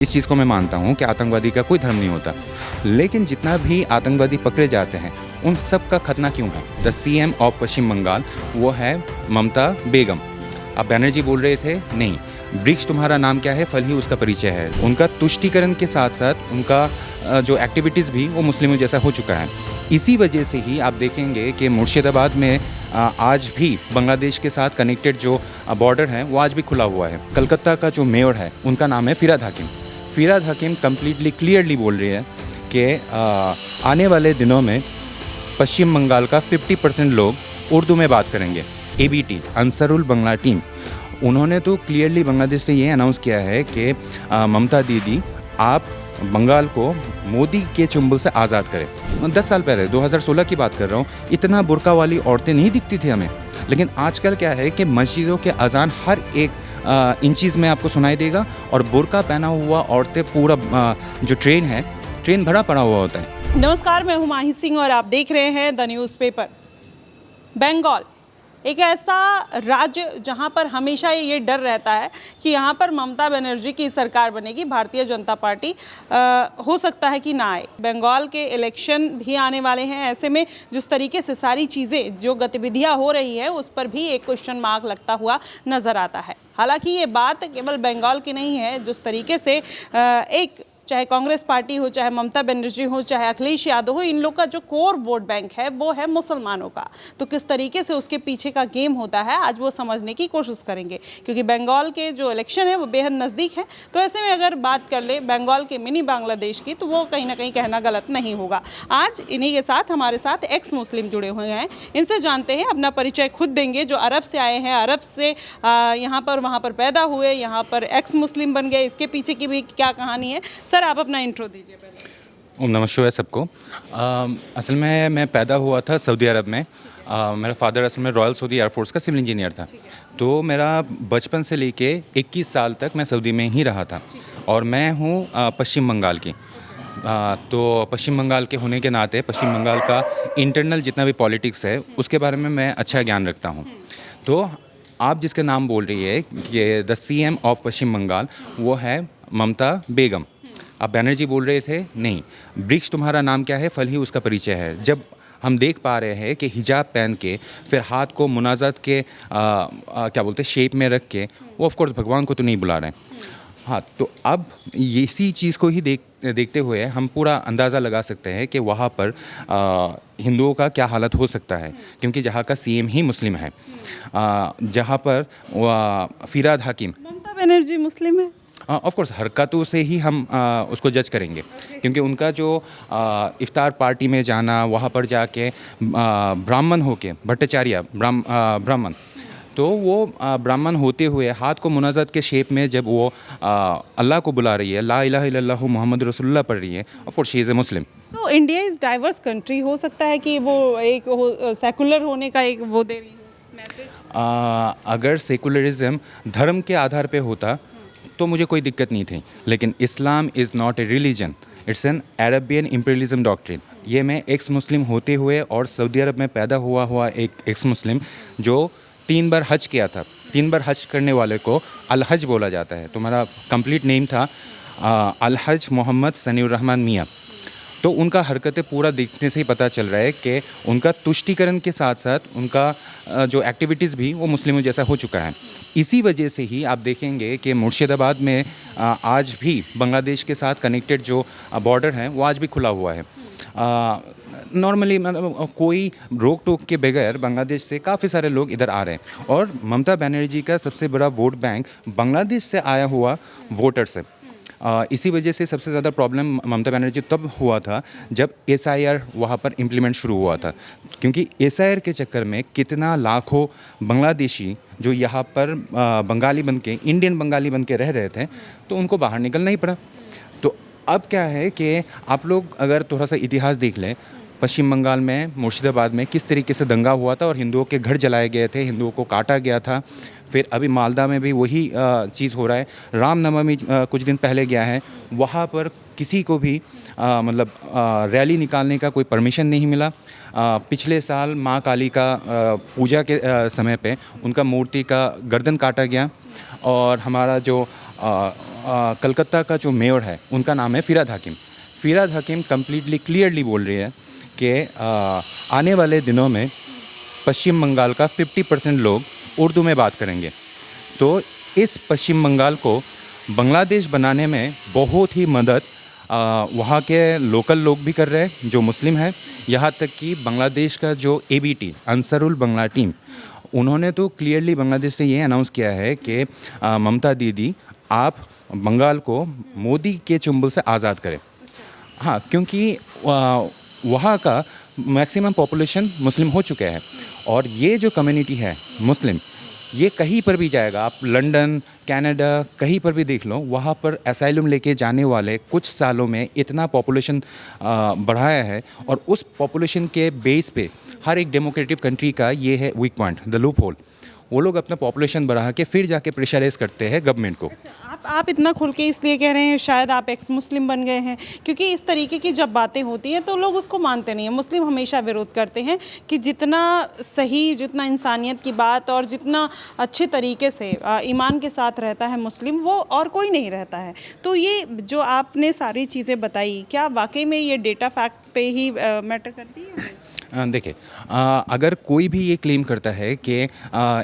इस चीज़ को मैं मानता हूँ कि आतंकवादी का कोई धर्म नहीं होता, लेकिन जितना भी आतंकवादी पकड़े जाते हैं उन सब का खतना क्यों है? द सीएम ऑफ पश्चिम बंगाल वो है ममता बेगम। अब बैनर्जी बोल रहे थे नहीं, वृक्ष तुम्हारा नाम क्या है, फल ही उसका परिचय है। उनका तुष्टीकरण के साथ साथ उनका जो एक्टिविटीज़ भी वो मुस्लिमों जैसा हो चुका है। इसी वजह से ही आप देखेंगे कि मुर्शिदाबाद में आज भी बांग्लादेश के साथ कनेक्टेड जो बॉर्डर है वो आज भी खुला हुआ है। कलकत्ता का जो मेयर है उनका नाम है फिराद हाकिम। फिराद हाकिम कम्प्लीटली क्लियरली बोल रही है कि आने वाले दिनों में पश्चिम बंगाल का 50% लोग उर्दू में बात करेंगे। ABT अंसरुल बांग्ला टीम, उन्होंने तो क्लियरली बांग्लादेश से ये अनाउंस किया है कि ममता दीदी आप बंगाल को मोदी के चुंबल से आज़ाद करें। 10 साल पहले 2016 की बात कर रहा हूँ, इतना बुर्का वाली औरतें नहीं दिखती थी हमें, लेकिन आजकल क्या है कि मस्जिदों के अजान हर एक इंचीज़ में आपको सुनाई देगा और बुर्का पहना हुआ औरतें पूरा जो ट्रेन भरा पड़ा हुआ होता है। नमस्कार, मैं हूं माही सिंह और आप देख रहे हैं द न्यूज़पेपर। बंगाल एक ऐसा राज्य जहां पर हमेशा ये डर रहता है कि यहां पर ममता बनर्जी की सरकार बनेगी, भारतीय जनता पार्टी हो सकता है कि ना आए। बंगाल के इलेक्शन भी आने वाले हैं, ऐसे में जिस तरीके से सारी चीज़ें जो गतिविधियां हो रही है उस पर भी एक क्वेश्चन मार्क लगता हुआ नज़र आता है। हालांकि ये बात केवल बंगाल की नहीं है, जिस तरीके से एक चाहे कांग्रेस पार्टी हो, चाहे ममता बनर्जी हो, चाहे अखिलेश यादव हो, इन लोग का जो कोर वोट बैंक है वो है मुसलमानों का। तो किस तरीके से उसके पीछे का गेम होता है आज वो समझने की कोशिश करेंगे, क्योंकि बंगाल के जो इलेक्शन है वो बेहद नज़दीक है। तो ऐसे में अगर बात कर ले बंगाल के मिनी बांग्लादेश की, तो वो कहीं ना कहीं कहना गलत नहीं होगा। आज इन्हीं के साथ हमारे साथ एक्स मुस्लिम जुड़े हुए हैं, इनसे जानते हैं, अपना परिचय खुद देंगे। जो अरब से आए हैं, अरब से यहाँ पर वहाँ पर पैदा हुए, यहाँ पर एक्स मुस्लिम बन गए, इसके पीछे की भी क्या कहानी है। सर आप अपना इंट्रो दीजिए पहले। ओम नमः शिवाय सबको। असल में मैं पैदा हुआ था सऊदी अरब में। मेरा फादर असल में रॉयल सऊदी एयरफोर्स का सिविल इंजीनियर था। तो मेरा बचपन से लेके 21 साल तक मैं सऊदी में ही रहा था और मैं हूँ पश्चिम बंगाल की। तो पश्चिम बंगाल के होने के नाते पश्चिम बंगाल का इंटरनल जितना भी पॉलिटिक्स है उसके बारे में मैं अच्छा ज्ञान रखता हूँ। तो आप जिसका नाम बोल रही है कि द सीएम ऑफ पश्चिम बंगाल वो है ममता बेगम। अब बैनर्जी बोल रहे थे नहीं, वृक्ष तुम्हारा नाम क्या है, फल ही उसका परिचय है। जब हम देख पा रहे हैं कि हिजाब पहन के फिर हाथ को मुनाजात के क्या बोलते हैं शेप में रख के, वो ऑफ कोर्स भगवान को तो नहीं बुला रहे हैं। हाँ, तो अब इसी चीज़ को ही देखते हुए हम पूरा अंदाज़ा लगा सकते हैं कि वहाँ पर हिंदुओं का क्या हालत हो सकता है, क्योंकि जहाँ का सीएम ही मुस्लिम है, जहाँ पर फिराद हाकिम। ममता बनर्जी मुस्लिम है? ऑफ कोर्स हरकतों से ही हम उसको जज करेंगे, क्योंकि उनका जो इफ्तार पार्टी में जाना, वहाँ पर जाके ब्राह्मण होके भट्टाचार्य ब्राह्मण, तो वो ब्राह्मण होते हुए हाथ को मुनाजात के शेप में जब वो अल्लाह को बुला रही है, ला इलाहा इल्लल्लाहु मोहम्मद रसूलुल्लाह पढ़ रही है, of course she is a Muslim. तो इंडिया इज़ डाइवर्स कंट्री, हो सकता है कि वो एक सेकुलर होने का एक वो दे रही हो मैसेज। अगर सेकुलरिज्म धर्म के आधार पे होता तो मुझे कोई दिक्कत नहीं थी, लेकिन Islam is not a religion, it's an Arabian imperialism doctrine. ये मैं एक्स मुस्लिम होते हुए और सऊदी अरब में पैदा हुआ एक एक्स मुस्लिम जो 3 बार हज किया था। 3 बार हज करने वाले को अल हज बोला जाता है। तो मेरा कंप्लीट नेम था अल हज मोहम्मद सनीउर रहमान मियाँ। तो उनका हरकतें पूरा देखने से ही पता चल रहा है कि उनका तुष्टीकरण के साथ साथ उनका जो एक्टिविटीज़ भी वो मुस्लिमों जैसा हो चुका है। इसी वजह से ही आप देखेंगे कि मुर्शिदाबाद में आज भी बांग्लादेश के साथ कनेक्टेड जो बॉर्डर है वो आज भी खुला हुआ है। नॉर्मली मतलब कोई रोक टोक के बगैर बांग्लादेश से काफ़ी सारे लोग इधर आ रहे हैं और ममता बनर्जी का सबसे बड़ा वोट बैंक बांग्लादेश से आया हुआ वोटर्स है। इसी वजह से सबसे ज़्यादा प्रॉब्लम ममता बनर्जी तब हुआ था जब SIR वहाँ पर इम्प्लीमेंट शुरू हुआ था, क्योंकि SIR के चक्कर में कितना लाखों बांग्लादेशी जो यहाँ पर बंगाली बन के इंडियन बंगाली बन के रह रहे थे, तो उनको बाहर निकलना ही पड़ा। तो अब क्या है कि आप लोग अगर थोड़ा सा इतिहास देख लें, पश्चिम बंगाल में मुर्शिदाबाद में किस तरीके से दंगा हुआ था और हिंदुओं के घर जलाए गए थे, हिंदुओं को काटा गया था। फिर अभी मालदा में भी वही चीज़ हो रहा है। रामनवमी कुछ दिन पहले गया है, वहाँ पर किसी को भी मतलब रैली निकालने का कोई परमिशन नहीं मिला। पिछले साल माँ काली का पूजा के समय पे उनका मूर्ति का गर्दन काटा गया और हमारा जो कलकत्ता का जो मेयर है उनका नाम है फिराद हकीम। फिराद हकीम कम्प्लीटली क्लियरली बोल रही है कि आने वाले दिनों में पश्चिम बंगाल का 50% लोग उर्दू में बात करेंगे। तो इस पश्चिम बंगाल को बांग्लादेश बनाने में बहुत ही मदद वहाँ के लोकल लोग भी कर रहे हैं जो मुस्लिम हैं। यहाँ तक कि बांग्लादेश का जो ABT अंसारुल बांग्ला टीम, उन्होंने तो क्लियरली बांग्लादेश से ये अनाउंस किया है कि ममता दीदी आप बंगाल को मोदी के चुंबल से आज़ाद करें। हाँ, क्योंकि वहाँ का मैक्सिमम पॉपुलेशन मुस्लिम हो चुके हैं और ये जो कम्युनिटी है मुस्लिम, ये कहीं पर भी जाएगा, आप लंदन, कनाडा, कहीं पर भी देख लो, वहाँ पर असाइलम लेके जाने वाले कुछ सालों में इतना पॉपुलेशन बढ़ाया है। और उस पॉपुलेशन के बेस पे हर एक डेमोक्रेटिक कंट्री का ये है weak point, the loop hole. वो लोग अपना पॉपुलेशन बढ़ा के फिर जाके प्रेशराइज करते हैं गवर्नमेंट को। आप इतना खुल के इसलिए कह रहे हैं शायद आप एक्स मुस्लिम बन गए हैं, क्योंकि इस तरीके की जब बातें होती हैं तो लोग उसको मानते नहीं हैं। मुस्लिम हमेशा विरोध करते हैं कि जितना सही, जितना इंसानियत की बात और जितना अच्छे तरीके से ईमान के साथ रहता है मुस्लिम, वो और कोई नहीं रहता है। तो ये जो आपने सारी चीज़ें बताई, क्या वाकई में ये डेटा फैक्ट पे ही मैटर करती है? देखिए, अगर कोई भी ये क्लेम करता है कि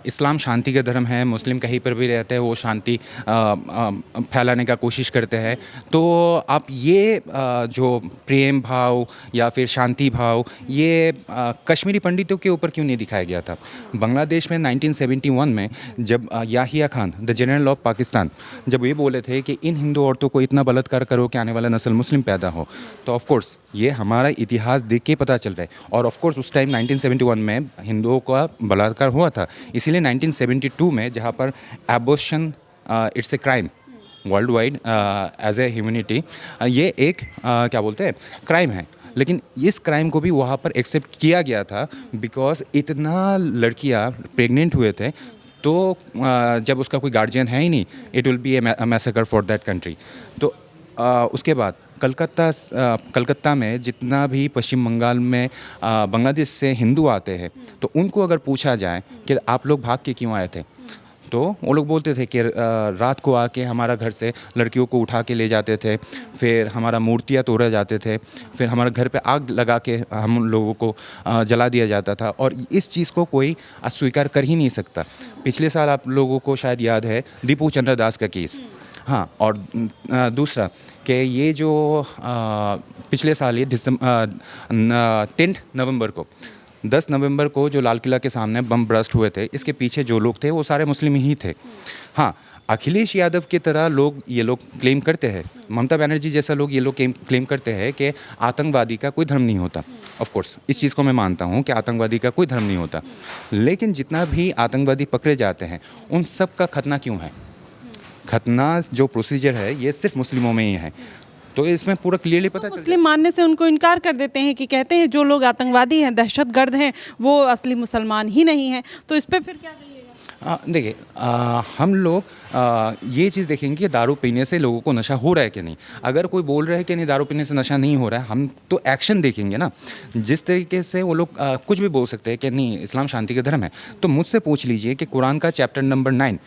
इस्लाम शांति का धर्म है, मुस्लिम कहीं पर भी रहते हैं वो शांति फैलाने का कोशिश करते हैं, तो आप ये जो प्रेम भाव या फिर शांति भाव ये कश्मीरी पंडितों के ऊपर क्यों नहीं दिखाया गया था? बांग्लादेश में 1971 में जब Yahya Khan, the general of Pakistan, जब ये बोले थे कि इन हिंदू औरतों को इतना बलात्कार करो कि आने वाला नस्ल मुस्लिम पैदा हो, तो ऑफ कोर्स ये हमारा इतिहास देख के पता चल रहा है। और ऑफ कोर्स उस टाइम 1971 में हिंदुओं का बलात्कार हुआ था, इसीलिए 1972 में जहाँ पर abortion it's a crime world wide as a humanity, ये एक क्या बोलते हैं क्राइम है, लेकिन इस क्राइम को भी वहाँ पर एक्सेप्ट किया गया था बिकॉज इतना लड़कियाँ प्रेग्नेंट हुए थे। तो जब उसका कोई गार्जियन है ही नहीं, it will be A massacre for that country. तो उसके बाद कलकत्ता में जितना भी पश्चिम बंगाल में बांग्लादेश से हिंदू आते हैं, तो उनको अगर पूछा जाए कि आप लोग भाग के क्यों आए थे, तो वो लोग बोलते थे कि रात को आके हमारा घर से लड़कियों को उठा के ले जाते थे, फिर हमारा मूर्तियाँ तोड़े जाते थे, फिर हमारे घर पे आग लगा के हम लोगों को जला दिया जाता था। और इस चीज़ को कोई अस्वीकार कर ही नहीं सकता। पिछले साल आप लोगों को शायद याद है दीपू चंद्र दास का केस। हाँ, और दूसरा कि ये जो पिछले साल ये 10 नवंबर को जो लाल किला के सामने बम ब्रस्ट हुए थे, इसके पीछे जो लोग थे वो सारे मुस्लिम ही थे। हाँ, अखिलेश यादव की तरह ये लोग क्लेम करते हैं, ममता बनर्जी जैसा लोग ये लोग क्लेम करते हैं कि आतंकवादी का कोई धर्म नहीं होता। ऑफ कोर्स इस चीज़ को मैं मानता हूँ कि आतंकवादी का कोई धर्म नहीं होता, लेकिन जितना भी आतंकवादी पकड़े जाते हैं उन सब का खतना क्यों है? खतना जो प्रोसीजर है ये सिर्फ मुस्लिमों में ही है। तो इसमें पूरा क्लियरली पता चलता है। मुस्लिम मानने से उनको इनकार कर देते हैं कि कहते हैं जो लोग आतंकवादी हैं, दहशतगर्द हैं, वो असली मुसलमान ही नहीं हैं। तो इस पे फिर क्या कहिएगा? देखिए, हम लोग ये चीज़ देखेंगे कि दारू पीने से लोगों को नशा हो रहा है कि नहीं। अगर कोई बोल रहा है कि नहीं दारू पीने से नशा नहीं हो रहा है, हम तो एक्शन देखेंगे ना। जिस तरीके से वो लोग कुछ भी बोल सकते हैं कि नहीं इस्लाम शांति का धर्म है, तो मुझसे पूछ लीजिए कि कुरान का चैप्टर नंबर 9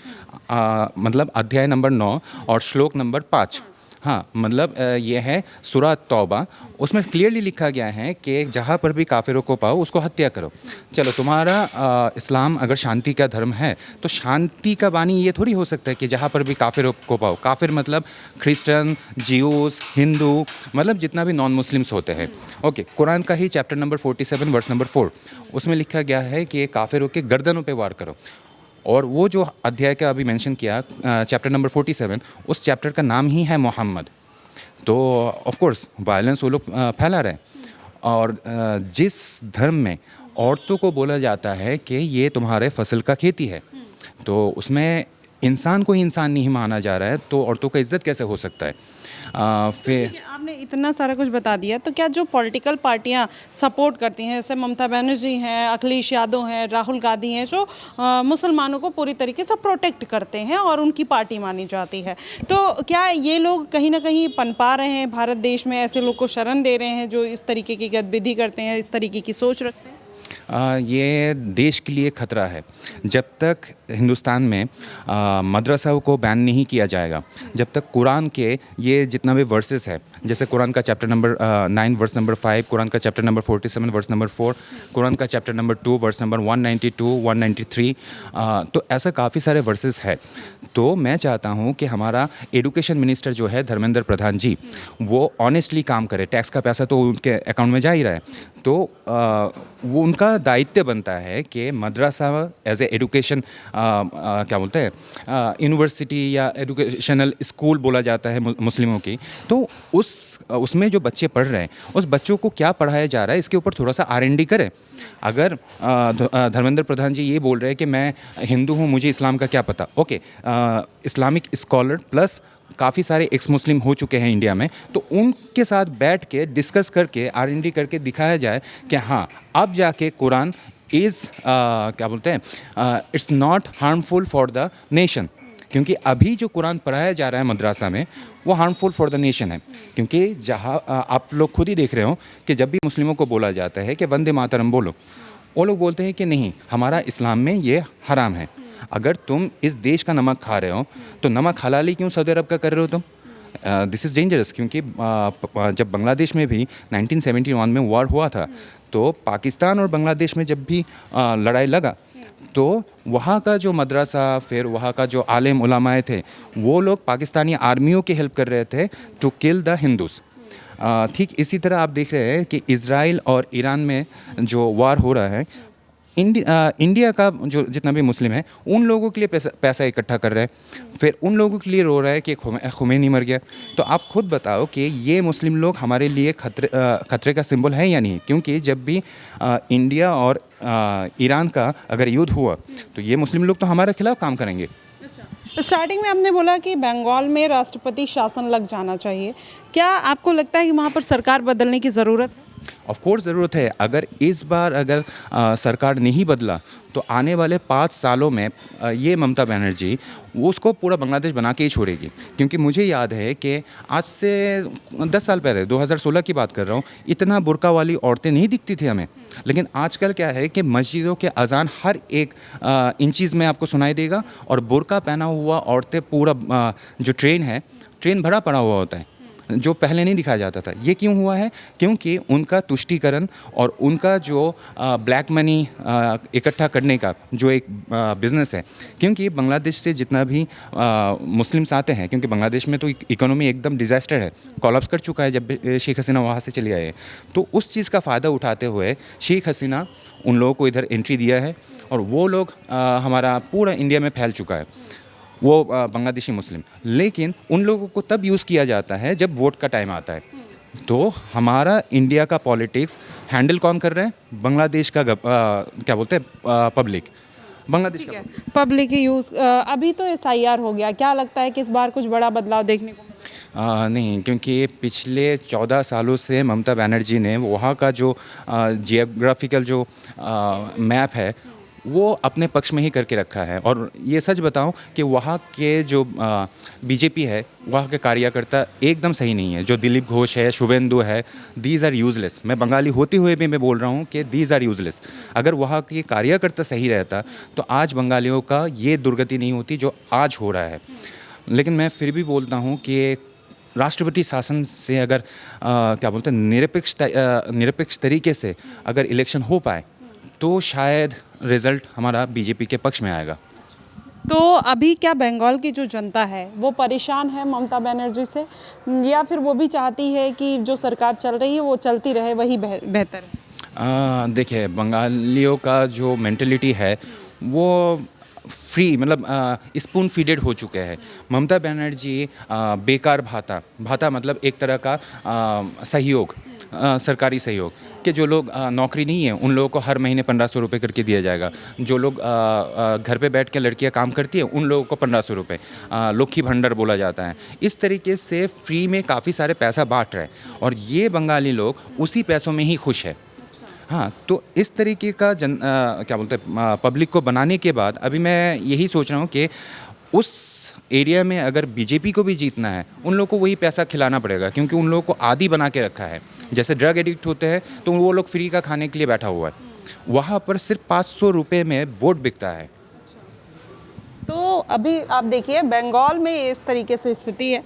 मतलब अध्याय नंबर 9 और श्लोक नंबर 5, हाँ मतलब ये है सूरह तौबा, उसमें क्लियरली लिखा गया है कि जहाँ पर भी काफिरों को पाओ उसको हत्या करो। चलो, तुम्हारा इस्लाम अगर शांति का धर्म है तो शांति का वाणी ये थोड़ी हो सकता है कि जहाँ पर भी काफिरों को पाओ। काफिर मतलब क्रिश्चियन, जियूस, हिंदू, मतलब जितना भी नॉन मुस्लिम्स होते हैं। ओके, कुरान का ही चैप्टर नंबर 47 वर्स नंबर 4, उसमें लिखा गया है कि काफिरों के गर्दनों पर वार करो। और वो जो अध्याय का अभी मेंशन किया चैप्टर नंबर 47, उस चैप्टर का नाम ही है मोहम्मद। तो ऑफ कोर्स वायलेंस वो लोग फैला रहे हैं। और जिस धर्म में औरतों को बोला जाता है कि ये तुम्हारे फसल का खेती है, तो उसमें इंसान को ही इंसान नहीं माना जा रहा है, तो औरतों का इज्जत कैसे हो सकता है? फिर आपने इतना सारा कुछ बता दिया, तो क्या जो पॉलिटिकल पार्टियां सपोर्ट करती हैं, जैसे ममता बनर्जी हैं, अखिलेश यादव हैं, राहुल गांधी हैं, जो मुसलमानों को पूरी तरीके से प्रोटेक्ट करते हैं और उनकी पार्टी मानी जाती है, तो क्या ये लोग कहीं ना कहीं पनपा रहे हैं भारत देश में? ऐसे लोग को शरण दे रहे हैं जो इस तरीके की गतिविधि करते हैं, इस तरीके की सोच रखते हैं? ये देश के लिए खतरा है। जब तक हिंदुस्तान में मदरसाओं को बैन नहीं किया जाएगा, जब तक कुरान के ये जितना भी वर्सेस है, जैसे कुरान का चैप्टर नंबर 9 वर्स नंबर 5, कुरान का चैप्टर नंबर 47 वर्स नंबर 4, कुरान का चैप्टर नंबर 2 वर्स नंबर 192 193, तो ऐसा काफ़ी सारे वर्सेस है। तो मैं चाहता हूँ कि हमारा एजुकेशन मिनिस्टर जो है धर्मेंद्र प्रधान जी, वो ऑनेस्टली काम करे। टैक्स का पैसा तो उनके अकाउंट में जा ही रहा है, तो वो उनका दायित्व बनता है कि मदरसा एज ए एजुकेशन क्या बोलते हैं यूनिवर्सिटी या एजुकेशनल स्कूल बोला जाता है मुस्लिमों की, तो उसमें जो बच्चे पढ़ रहे हैं उस बच्चों को क्या पढ़ाया जा रहा है इसके ऊपर थोड़ा सा R&D करें। अगर धर्मेंद्र प्रधान जी ये बोल रहे हैं कि मैं हिंदू हूँ, मुझे इस्लाम का क्या पता, ओके, इस्लामिक स्कॉलर प्लस काफ़ी सारे एक्स मुस्लिम हो चुके हैं इंडिया में, तो उनके साथ बैठ के डिस्कस करके R&D करके दिखाया जाए कि हाँ, अब जाके कुरान इज़ क्या बोलते हैं, it's not harmful for the nation. क्योंकि अभी जो कुरान पढ़ाया जा रहा है मदरसा में वो हार्मफुल फॉर द नेशन है। क्योंकि जहाँ आप लोग खुद ही देख रहे हो कि जब भी मुस्लिमों को बोला जाता है कि वंदे मातरम बोलो, वो लोग बोलते हैं कि नहीं, हमारा इस्लाम में ये हराम है। अगर तुम इस देश का नमक खा रहे हो तो नमक हलाली क्यों सऊदी अरब का कर रहे हो तुम? This is dangerous. क्योंकि जब बांग्लादेश में भी 1971 में वॉर हुआ था, तो पाकिस्तान और बांग्लादेश में जब भी लड़ाई लगा, तो वहाँ का जो मदरसा, फिर वहाँ का जो आलिम उलमाए थे, वो लोग पाकिस्तानी आर्मियों की हेल्प कर रहे थे टू किल द हिंदूज़। ठीक इसी तरह आप देख रहे हैं कि इज़राइल और ईरान में जो वार हो रहा है, इंडिया का जो जितना भी मुस्लिम है उन लोगों के लिए पैसा इकट्ठा कर रहा है, फिर उन लोगों के लिए रो रहा है कि खुमैनी मर गया। तो आप खुद बताओ कि ये मुस्लिम लोग हमारे लिए खतरे का सिंबल है या नहीं? क्योंकि जब भी इंडिया और ईरान का अगर युद्ध हुआ तो ये मुस्लिम लोग तो हमारे खिलाफ काम करेंगे। स्टार्टिंग में आपने बोला कि बंगाल में राष्ट्रपति शासन लग जाना चाहिए, क्या आपको लगता है कि वहाँ पर सरकार बदलने की ज़रूरत है? ऑफ कोर्स ज़रूरत है। अगर इस बार अगर सरकार नहीं बदला तो आने वाले 5 सालों में ये ममता बनर्जी वो उसको पूरा बांग्लादेश बना के ही छोड़ेगी। क्योंकि मुझे याद है कि आज से 10 साल पहले 2016 की बात कर रहा हूँ, इतना बुर्का वाली औरतें नहीं दिखती थी हमें। लेकिन आजकल क्या है कि मस्जिदों के अजान हर एक इंचीज़ में आपको सुनाई देगा, और बुर्का पहना हुआ औरतें पूरा जो ट्रेन भरा पड़ा हुआ होता है, जो पहले नहीं दिखाया जाता था। ये क्यों हुआ है? क्योंकि उनका तुष्टीकरण और उनका जो ब्लैक मनी इकट्ठा करने का जो एक बिज़नेस है। क्योंकि बांग्लादेश से जितना भी मुस्लिम्स आते हैं, क्योंकि बांग्लादेश में तो इकोनॉमी एकदम डिज़ास्टर है, कोलैप्स कर चुका है जब शेख हसीना वहाँ से चली आए। तो उस चीज़ का फ़ायदा उठाते हुए शेख हसीना उन लोगों को इधर एंट्री दिया है, और वो लोग हमारा पूरा इंडिया में फैल चुका है, वो बांग्लादेशी मुस्लिम। लेकिन उन लोगों को तब यूज़ किया जाता है जब वोट का टाइम आता है। तो हमारा इंडिया का पॉलिटिक्स हैंडल कौन कर रहे हैं? बांग्लादेश का क्या बोलते हैं, पब्लिक। बांग्लादेश का पब्लिक ही यूज़। अभी तो SIR हो गया, क्या लगता है कि इस बार कुछ बड़ा बदलाव देखने को मिलेगा? नहीं, क्योंकि पिछले 14 सालों से ममता बनर्जी ने वहाँ का जो जियोग्राफिकल जो मैप है वो अपने पक्ष में ही करके रखा है। और ये सच बताऊं कि वहाँ के जो बीजेपी है, वहाँ के कार्यकर्ता एकदम सही नहीं है। जो दिलीप घोष है, शुभेंदु है, दीज आर यूज़लेस। मैं बंगाली होते हुए भी मैं बोल रहा हूँ कि दीज आर यूज़लेस। अगर वहाँ के कार्यकर्ता सही रहता तो आज बंगालियों का ये दुर्गति नहीं होती जो आज हो रहा है। लेकिन मैं फिर भी बोलता हूँ कि राष्ट्रपति शासन से अगर क्या बोलते हैं निरपेक्ष तरीके से अगर इलेक्शन हो पाए तो शायद रिज़ल्ट हमारा बीजेपी के पक्ष में आएगा। तो अभी क्या बंगाल की जो जनता है वो परेशान है ममता बनर्जी से, या फिर वो भी चाहती है कि जो सरकार चल रही है वो चलती रहे, वही बेहतर है? देखिए, बंगालियों का जो मेंटलिटी है वो फ्री मतलब स्पून फीडेड हो चुके हैं। ममता बनर्जी बेकार भाता मतलब एक तरह का सहयोग, सरकारी सहयोग, कि जो लोग नौकरी नहीं है उन लोगों को हर महीने 1500 रुपये करके दिया जाएगा। जो लोग घर पे बैठ के लड़कियां काम करती हैं उन लोगों को 1500 रुपये, लक्खी भंडार बोला जाता है। इस तरीके से फ्री में काफ़ी सारे पैसा बांट रहे हैं, और ये बंगाली लोग उसी पैसों में ही खुश है। हाँ, तो इस तरीके का क्या बोलते हैं पब्लिक को बनाने के बाद अभी मैं यही सोच रहा हूँ कि उस एरिया में अगर बीजेपी को भी जीतना है, उन लोगों को वही पैसा खिलाना पड़ेगा। क्योंकि उन लोगों को आदी बना के रखा है। जैसे ड्रग एडिक्ट होते हैं तो वो लोग फ्री का खाने के लिए बैठा हुआ है। वहाँ पर सिर्फ 500 रुपये में वोट बिकता है। तो अभी आप देखिए बंगाल में इस तरीके से स्थिति है,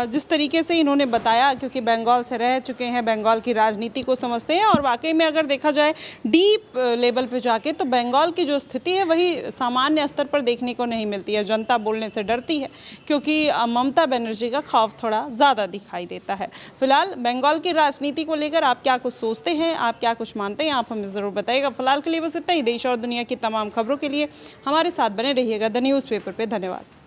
जिस तरीके से इन्होंने बताया, क्योंकि बंगाल से रह चुके हैं, बंगाल की राजनीति को समझते हैं, और वाकई में अगर देखा जाए डीप लेवल पे जाके तो बंगाल की जो स्थिति है वही सामान्य स्तर पर देखने को नहीं मिलती है। जनता बोलने से डरती है क्योंकि ममता बनर्जी का खौफ थोड़ा ज़्यादा दिखाई देता है। फिलहाल बंगाल की राजनीति को लेकर आप क्या कुछ सोचते हैं, आप क्या कुछ मानते हैं, आप हमें ज़रूर बताइएगा। फिलहाल के लिए बस इतना ही। देश और दुनिया की तमाम खबरों के लिए हमारे साथ बने रहिएगा द न्यूज़पेपर पे। धन्यवाद।